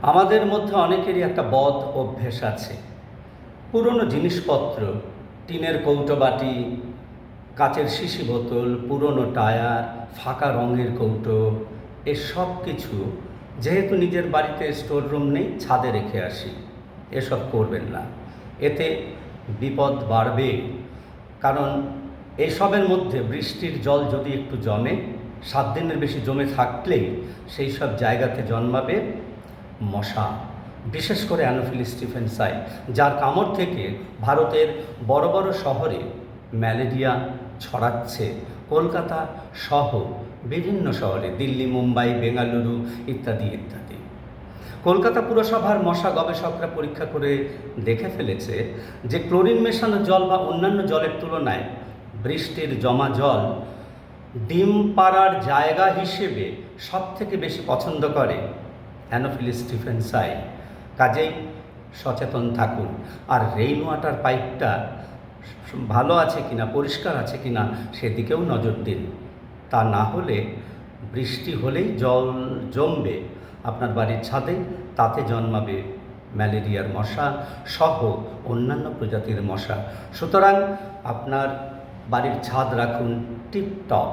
আমাদের মধ্যে অনেকেরই একটা বদ অভ্যেস আছে। পুরনো জিনিসপত্র, টিনের কৌটোবাটি, কাচের শিশি বোতল, পুরনো টায়ার, ফাঁকা রঙের কৌটো, এসব কিছু যেহেতু নিজের বাড়িতে স্টোর রুম নেই, ছাদে রেখে আসি। এসব করবেন না, এতে বিপদ বাড়বে। কারণ এসবের মধ্যে বৃষ্টির জল যদি একটু জমে, 7 দিনের বেশি জমে থাকলেই সেই সব জায়গাতে জন্মাবে মশা, বিশেষ করে অ্যানোফিলিস স্টিফেন্সাই, যার কামড় থেকে ভারতের বড় বড় শহরে ম্যালেরিয়া ছড়াচ্ছে। কলকাতা সহ বিভিন্ন শহরে, দিল্লি, মুম্বাই, বেঙ্গালুরু ইত্যাদি ইত্যাদি। কলকাতা পুরসভার মশা গবেষকরা পরীক্ষা করে দেখে ফেলেছে যে ক্লোরিন মেশানো জল বা অন্যান্য জলের তুলনায় বৃষ্টির জমা জল ডিম পাড়ার জায়গা হিসেবে সবথেকে বেশি পছন্দ করে অ্যানোফিলিস স্টিফেন্সাই। কাজেই সচেতন থাকুন। আর রেইন ওয়াটার পাইপটা ভালো আছে কিনা, পরিষ্কার আছে কিনা সেদিকেও নজর দিন। তা না হলে বৃষ্টি হলেই জল জমবে আপনার বাড়ির ছাদে, তাতে জন্মাবে ম্যালেরিয়ার মশা সহ অন্যান্য প্রজাতির মশা। সুতরাং আপনার বাড়ির ছাদ রাখুন টিপটপ।